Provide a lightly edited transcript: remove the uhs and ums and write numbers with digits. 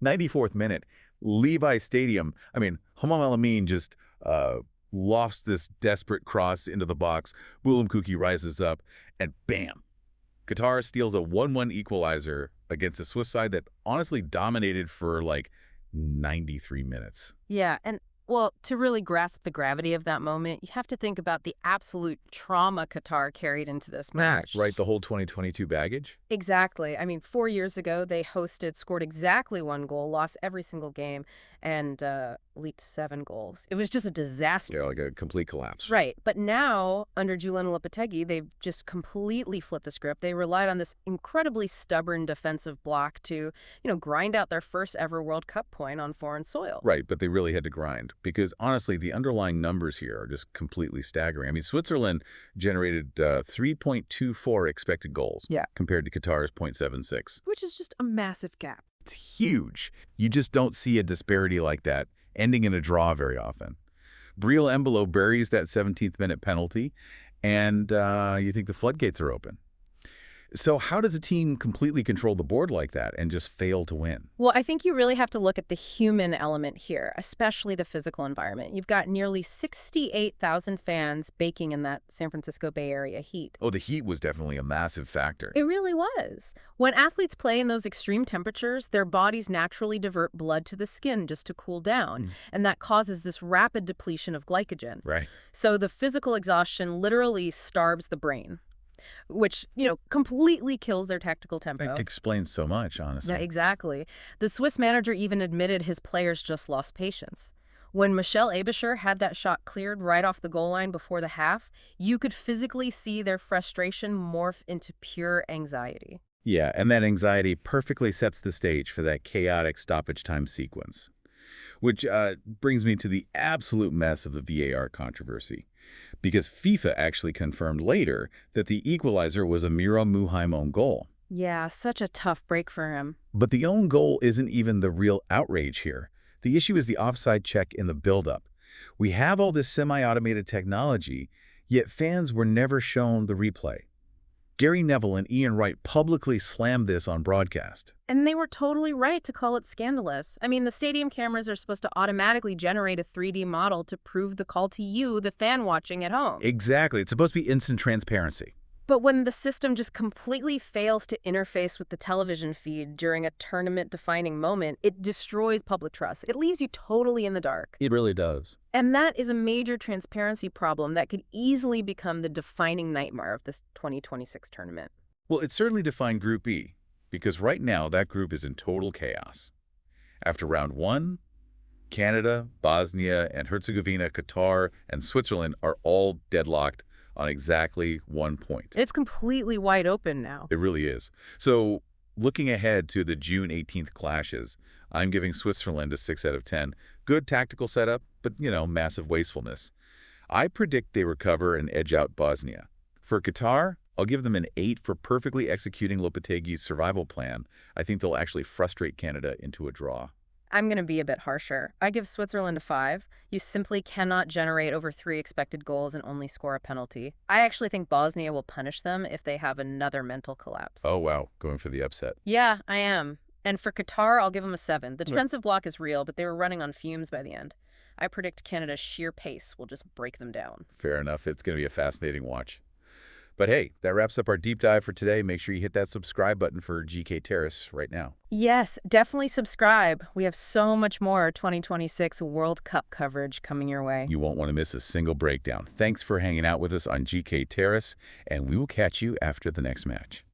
94th minute, Levi Stadium. I mean, Hamam El-Amin just lofts this desperate cross into the box. Khoukhi rises up, and bam! Qatar steals a 1-1 equalizer against a Swiss side that honestly dominated for like 93 minutes. Yeah, and well, to really grasp the gravity of that moment, you have to think about the absolute trauma Qatar carried into this match. Right, the whole 2022 baggage? Exactly. I mean, 4 years ago, they hosted, scored exactly 1 goal, lost every single game, and leaked 7 goals. It was just a disaster. Yeah, like a complete collapse. Right. But now, under Julen Lopetegui, they've just completely flipped the script. They relied on this incredibly stubborn defensive block to, grind out their first ever World Cup point on foreign soil. Right, but they really had to grind because, honestly, the underlying numbers here are just completely staggering. I mean, Switzerland generated 3.24 expected goals compared to Qatar's 0.76. Which is just a massive gap. It's huge. You just don't see a disparity like that ending in a draw very often. Breel Embolo buries that 17th minute penalty, and you think the floodgates are open. So how does a team completely control the board like that and just fail to win? Well, I think you really have to look at the human element here, especially the physical environment. You've got nearly 68,000 fans baking in that San Francisco Bay Area heat. Oh, the heat was definitely a massive factor. It really was. When athletes play in those extreme temperatures, their bodies naturally divert blood to the skin just to cool down, and that causes this rapid depletion of glycogen. Right. So the physical exhaustion literally starves the brain, which, completely kills their tactical tempo. It explains so much, honestly. Yeah, exactly. The Swiss manager even admitted his players just lost patience. When Michel Aebischer had that shot cleared right off the goal line before the half, you could physically see their frustration morph into pure anxiety. Yeah, and that anxiety perfectly sets the stage for that chaotic stoppage time sequence. Which brings me to the absolute mess of the VAR controversy. Because FIFA actually confirmed later that the equalizer was a Mira Muheim own goal. Yeah, such a tough break for him. But the own goal isn't even the real outrage here. The issue is the offside check in the build-up. We have all this semi-automated technology, yet fans were never shown the replay. Gary Neville and Ian Wright publicly slammed this on broadcast. And they were totally right to call it scandalous. I mean, the stadium cameras are supposed to automatically generate a 3D model to prove the call to you, the fan watching at home. Exactly. It's supposed to be instant transparency. But when the system just completely fails to interface with the television feed during a tournament-defining moment, it destroys public trust. It leaves you totally in the dark. It really does. And that is a major transparency problem that could easily become the defining nightmare of this 2026 tournament. Well, it certainly defined Group E, because right now that group is in total chaos. After round 1, Canada, Bosnia and Herzegovina, Qatar, and Switzerland are all deadlocked on exactly 1 point. It's completely wide open now. It really is. So looking ahead to the June 18th clashes, I'm giving Switzerland a 6 out of 10. Good tactical setup, but, massive wastefulness. I predict they recover and edge out Bosnia. For Qatar, I'll give them an 8 for perfectly executing Lopetegui's survival plan. I think they'll actually frustrate Canada into a draw. I'm going to be a bit harsher. I give Switzerland a 5. You simply cannot generate over 3 expected goals and only score a penalty. I actually think Bosnia will punish them if they have another mental collapse. Oh, wow. Going for the upset. Yeah, I am. And for Qatar, I'll give them a 7. The defensive block is real, but they were running on fumes by the end. I predict Canada's sheer pace will just break them down. Fair enough. It's going to be a fascinating watch. But hey, that wraps up our deep dive for today. Make sure you hit that subscribe button for GK Terrace right now. Yes, definitely subscribe. We have so much more 2026 World Cup coverage coming your way. You won't want to miss a single breakdown. Thanks for hanging out with us on GK Terrace, and we will catch you after the next match.